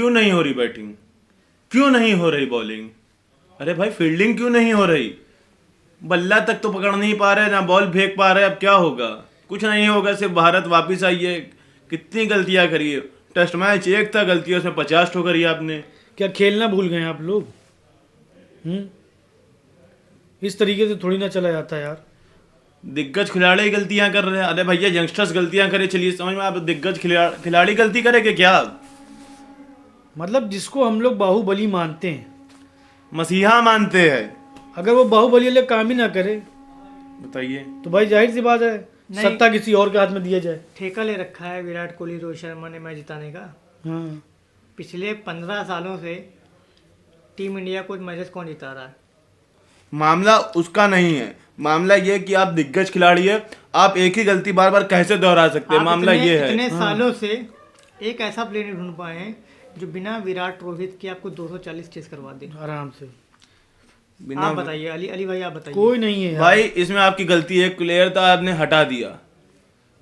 क्यों नहीं हो रही बैटिंग, क्यों नहीं हो रही बॉलिंग? अरे भाई फील्डिंग क्यों नहीं हो रही? बल्ला तक तो पकड़ नहीं पा रहे, ना बॉल फेंक पा रहे, अब क्या होगा? कुछ नहीं होगा, सिर्फ भारत वापस आई है। कितनी गलतियां करी है, टेस्ट मैच एक था, गलतियों से 50 ठो करी आपने। क्या खेलना भूल गए आप लोग? इस तरीके से थोड़ी ना चला जाता यार। दिग्गज खिलाड़ी गलतियां कर रहे हैं। अरे भैया यंगस्टर्स गलतियां करे, चलिए समझ में, आप दिग्गज खिलाड़ी गलती करे कि क्या? मतलब जिसको हम लोग बाहुबली मानते हैं, मसीहा मानते हैं, अगर वो बाहुबली वाले काम ही ना करे बताइए। तो भाई जाहिर सी बात है सत्ता किसी और के हाथ में दिया जाए। ठेका ले रखा है विराट कोहली रोहित शर्मा ने मैच जिताने का। हाँ, पिछले 15 सालों से टीम इंडिया को मैचेस कौन जिता रहा है? मामला उसका नहीं है, मामला ये कि आप दिग्गज खिलाड़ी है, आप एक ही गलती बार बार कैसे दोहरा सकते हैं? आप मामला ये है। इतने सालों से एक ऐसा प्लेयर नहीं ढूंढ पाए हैं जो बिना विराट रोहित के आपको 240 चेस करवा दे आराम से। बिना आप बताइए, अली अली भाई आप बताइए। कोई नहीं है यार। भाई इसमें आपकी गलती है, एक प्लेयर था आपने हटा दिया,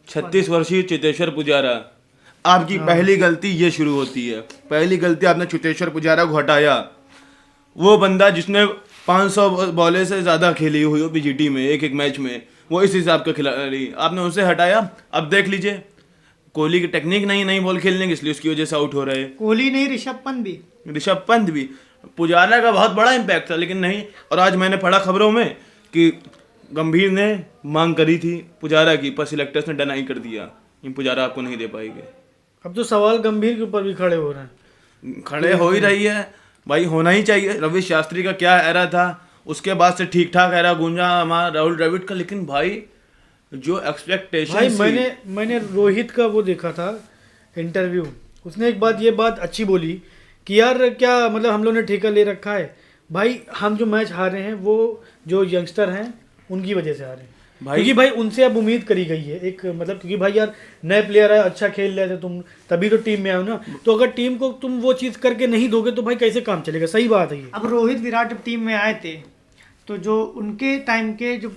36 वर्षीय चेतेश्वर पुजारा। आपकी पहली गलती ये शुरू होती है, पहली गलती आपने चेतेश्वर पुजारा को हटाया। वो बंदा जिसने 500 बॉले से ज्यादा खेली हुई हो पीजीटी में एक एक मैच में, वो इस हिसाब का खिलाड़ी, आपने उसे हटाया। अब देख लीजिए, कोहली की टेक्निक नहीं बॉल खेलने की, इसलिए उसकी वजह से आउट हो रहे हैं। कोहली नहीं, ऋषभ पंत भी। ऋषभ पंत भी, पुजारा का बहुत बड़ा इम्पैक्ट था लेकिन नहीं। और आज मैंने पढ़ा खबरों में कि गंभीर ने मांग करी थी पुजारा की, पर सिलेक्टर्स ने डिनाई कर दिया, ये पुजारा आपको नहीं दे पाएंगे। अब तो सवाल गंभीर के ऊपर भी खड़े हो रहे हैं। खड़े हो ही रही है भाई, होना ही चाहिए। रवि शास्त्री का क्या एरा था, उसके बाद से ठीक ठाक एरा गूंजा हमारा राहुल द्रविड़ का, लेकिन भाई जो एक्सपेक्टेशन भाई मैंने रोहित का वो देखा था इंटरव्यू, उसने एक बात, ये बात अच्छी बोली कि यार क्या मतलब हम लोग ने ठेका ले रखा है भाई, हम जो मैच हारे हैं वो जो यंगस्टर हैं उनकी वजह से हारे हैं भाई। क्योंकि भाई उनसे अब उम्मीद करी गई है एक, मतलब क्योंकि भाई यार नए प्लेयर है, अच्छा खेल रहे थे तुम, तभी तो टीम में आए हो ना। तो अगर टीम को तुम वो चीज़ करके नहीं दोगे तो भाई कैसे काम चलेगा? सही बात है ये। अब रोहित विराट जब टीम में आए थे तो जो उनके टाइम के जो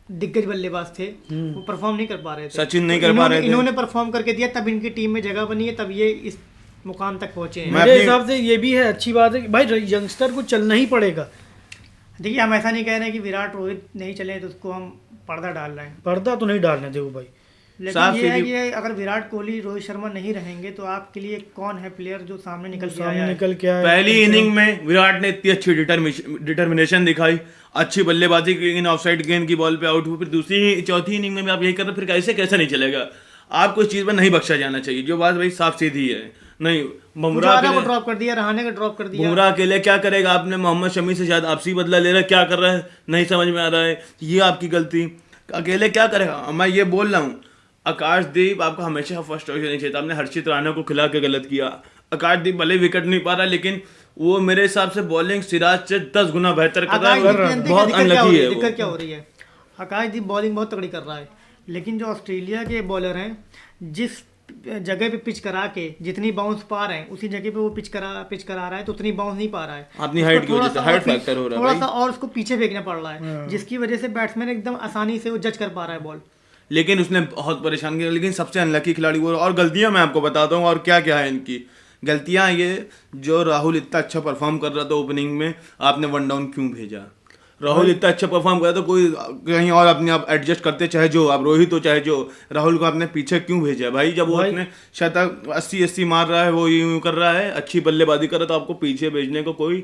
दिग्गज बल्लेबाज थे वो परफॉर्म नहीं कर पा रहे थे। सचिन नहीं कर पा रहे थे, इन्होंने परफॉर्म करके दिया, तब इनकी टीम में जगह बनी है, तब ये इस मुकाम तक पहुंचे हैं। मेरे हिसाब से ये भी है, अच्छी बात है कि भाई यंगस्टर को चलना ही पड़ेगा। देखिए हम ऐसा नहीं कह रहे हैं कि विराट रोहित नहीं चले तो उसको हम पर्दा डाल रहे हैं, पर्दा तो नहीं डालने देखो भाई, लेकिन ये है कि अगर विराट कोहली रोहित शर्मा नहीं रहेंगे तो आपके लिए कौन है प्लेयर जो सामने निकल के आया है? निकल के आया। पहली इनिंग में विराट ने इतनी अच्छी डिटर्मिनेशन दिखाई, अच्छी बल्लेबाजी की, लेकिन ऑफसाइड गेंद की बॉल पे आउट हुए। फिर दूसरी चौथी इनिंग में भी आप यही कर रहे, फिर कैसे नहीं चलेगा? आपको इस चीज पर नहीं बख्शा जाना चाहिए, जो बात भाई साफ सीधी है। नहीं, बुमराह को ड्रॉप कर दिया, रहाणे को ड्रॉप कर दिया। बुमराह अकेले क्या करेगा? आपने मोहम्मद शमी से शायद आपसी बदला ले रहा है, क्या कर रहा है नहीं समझ में आ रहा है, ये आपकी गलती। अकेले क्या करेगा? मैं ये बोल रहा हूँ, आकाशदीप आपको हमेशा फर्स्ट चॉइस नहीं चाहिए, आपने हर्षित राणा को खिला के गलत किया। आकाशदीप भले विकेट नहीं पा रहा, लेकिन वो मेरे हिसाब से बॉलिंग सिराज से 10 गुना बेहतर कर रहा है। बहुत अनलकी है। दिक्कत क्या हो रही है? आकाशदीप बॉलिंग बहुत तगड़ी कर रहा है, लेकिन जो ऑस्ट्रेलिया के बॉलर हैं, जिस जगह पे पिच करा के जितनी बाउंस पा रहे हैं उसी जगह पे वो पिच करा रहा है तो उतनी बाउंस नहीं पा रहा है। अपनी हाइट की वजह से हाइट फैक्टर हो रहा है, थोड़ा सा और उसको पीछे फेंकना पड़ रहा है, जिसकी वजह से बैट्समैन एकदम आसानी से वो जज कर पा रहा है बॉल। लेकिन उसने बहुत परेशान किया। लेकिन सबसे अनलकी खिलाड़ी वो। और गलतियां मैं आपको बताता हूँ और क्या क्या है इनकी गलतियां। ये जो राहुल इतना अच्छा परफॉर्म कर रहा था ओपनिंग में, आपने वन डाउन क्यों भेजा? राहुल इतना अच्छा परफॉर्म कर रहा था, कोई कहीं और अपने आप एडजस्ट करते, चाहे जो आप रोहित हो चाहे जो, राहुल को आपने पीछे क्यों भेजा भाई? जब वो अपने शतक 80 मार रहा है, वो यूं कर रहा है, अच्छी बल्लेबाजी कर रहा, तो आपको पीछे भेजने को कोई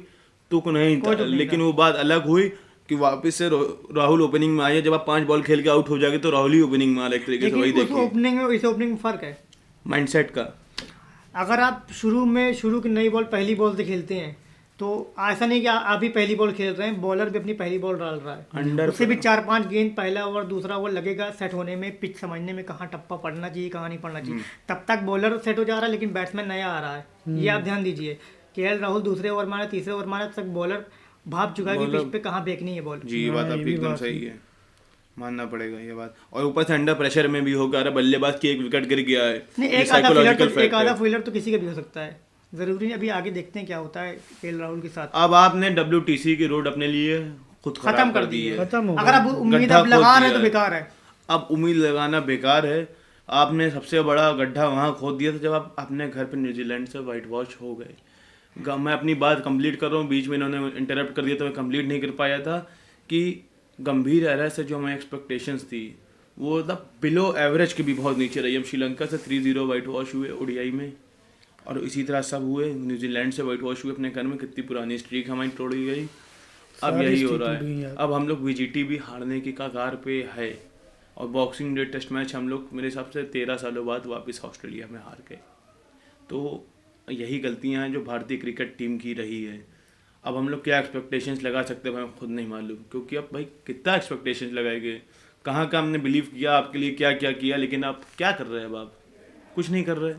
तुक नहीं था। लेकिन वो बात अलग हुई कि वापस से राहुल ओपनिंग में आए। जब आप 5 बॉल खेल के आउट हो जाएंगे तो राहुल ही ओपनिंग में आ रहा है, एक तरीके से। वही देखिए ओपनिंग में इस ओपनिंग में फर्क है माइंडसेट का। अगर आप शुरू की नई बॉल पहली बॉल से खेलते हैं तो ऐसा नहीं कि आप ही पहली बॉल खेल रहे हैं, बॉलर भी अपनी पहली बॉल डाल रहा है, उससे भी 4-5 गेंद पहला ओवर दूसरा ओवर लगेगा सेट होने में, पिच समझने में, कहाँ टप्पा पड़ना चाहिए कहाँ नहीं पड़ना चाहिए। तब तक बॉलर सेट हो जा रहा है लेकिन बैट्समैन नया आ रहा है। ये आप ध्यान दीजिए। केएल राहुल दूसरे ओवर मारे, तीसरे ओवर मारे, तक बॉलर भाप चुका है कि पिच पे कहाँ फेंकनी है बॉल। जी, ये बात आपकी एकदम सही है, मानना पड़ेगा ये बात। और ऊपर से अंडर प्रेशर में भी होगा, अरे बल्लेबाज की एक विकेट गिर गया है, नहीं, एक आधा फील्डर तो किसी का भी हो सकता है, जरूरी नहीं। अभी आगे देखते हैं क्या होता है केएल राहुल के साथ। अब आपने WTC की रोड अपने लिए खुद खत्म कर दी है। अगर आप उम्मीद अब लगा रहे हैं तो बेकार है। अब उम्मीद लगाना बेकार है। आपने सबसे बड़ा गड्ढा वहाँ खोद दिया था जब आप अपने घर पे न्यूजीलैंड से वाइट वॉश हो गए। मैं अपनी बात कंप्लीट कर रहा हूँ, बीच में इन्होंने इंटरप्ट कर दिया तो मैं कंप्लीट नहीं कर पाया था कि गंभीर एरर से जो हमें एक्सपेक्टेशंस थी वो द बिलो एवरेज के भी बहुत नीचे रही। हम श्रीलंका से 3-0 वाइट वॉश हुए ओडीआई में, और इसी तरह सब हुए, न्यूजीलैंड से वाइट वॉश हुए अपने घर में, कितनी पुरानी स्ट्रीक हमारी तोड़ी गई। अब सारी यही हो स्ट्रीक रहा टूट गई है, यार। अब हम लोग वीजीटी भी हारने की कगार पे है, और बॉक्सिंग डे टेस्ट मैच हम लोग मेरे हिसाब से 13 सालों बाद वापस ऑस्ट्रेलिया में हार गए। तो यही गलतियां हैं जो भारतीय क्रिकेट टीम की रही है। अब हम लोग क्या एक्सपेक्टेशंस लगा सकते हैं हमें खुद नहीं मालूम, क्योंकि अब भाई कितना एक्सपेक्टेशंस लगाएंगे, कहाँ का हमने बिलीव किया, आपके लिए क्या क्या किया, लेकिन आप क्या कर रहे हैं? अब आप कुछ नहीं कर रहे,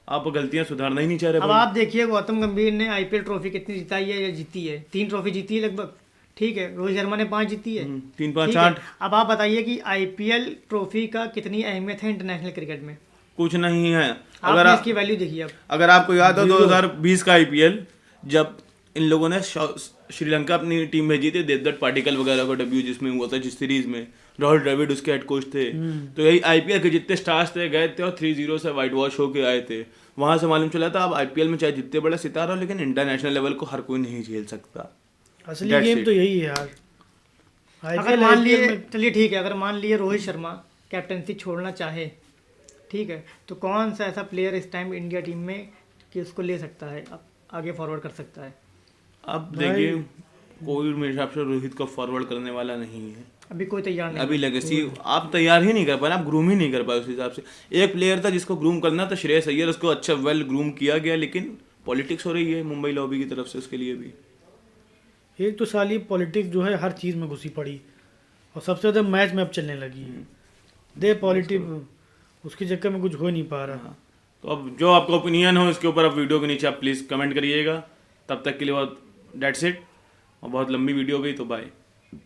आप गलतियां सुधारना ही नहीं चाह रहे अब भाई। आप देखिए गौतम गंभीर ने आईपीएल ट्रॉफी कितनी जिताई है या जीती है? 3 ट्रॉफी जीती है लगभग, ठीक है। रोहित शर्मा ने 5 जीती है, 3, 5, ठीक है। 8 अब आप बताइए कि आईपीएल ट्रॉफी का कितनी अहमियत है इंटरनेशनल क्रिकेट में? कुछ नहीं है। आपने इसकी वैल्यू देखी अब। अगर आपको याद हो 2020 का आईपीएल, जब इन लोगों ने श्रीलंका अपनी टीम भेजी थी, देवदत्त पाटिकल वगैरह का डेब्यू जिसमें हुआ था, जिस सीरीज में राहुल द्रविड़ उसके हेड कोच थे, तो यही आईपीएल के जितने स्टार्स थे गए थे और 3-0 से वाइट वॉश होके आए थे। वहां से मालूम चला था अब आईपीएल में चाहे जितने बड़े सितारा हो, लेकिन इंटरनेशनल लेवल को हर कोई नहीं झेल सकता। असली That's गेम it. तो यही है यार। अगर मान लिए, चलिए ठीक है, अगर मान लिए रोहित शर्मा कैप्टनसी छोड़ना चाहे, ठीक है, तो कौन सा ऐसा प्लेयर इस टाइम इंडिया टीम में कि उसको ले सकता है, अब आगे फॉरवर्ड कर सकता है? अब देखिए, कोई मेरे हिसाब से रोहित को फॉरवर्ड करने वाला नहीं है अभी कोई तैयार नहीं। अभी। लेगेसी आप तैयार ही नहीं कर पाए, आप ग्रूम ही नहीं कर पाए उस हिसाब से। एक प्लेयर था जिसको ग्रूम करना था, श्रेयस अय्यर, उसको अच्छा वेल ग्रूम किया गया, लेकिन पॉलिटिक्स हो रही है मुंबई लॉबी की तरफ से उसके लिए भी। एक तो साली पॉलिटिक्स जो है हर चीज़ में घुसी पड़ी, और सबसे ज़्यादा मैच में अब चलने लगी है। दे पॉलिटिक्स उसके चक्कर में कुछ हो ही नहीं पा रहा। तो अब जो आपका ओपिनियन हो इसके ऊपर आप वीडियो के नीचे आप प्लीज़ कमेंट करिएगा। तब तक के लिए बहुत डेट्स इट, और बहुत लंबी वीडियो हो गई, तो बाय।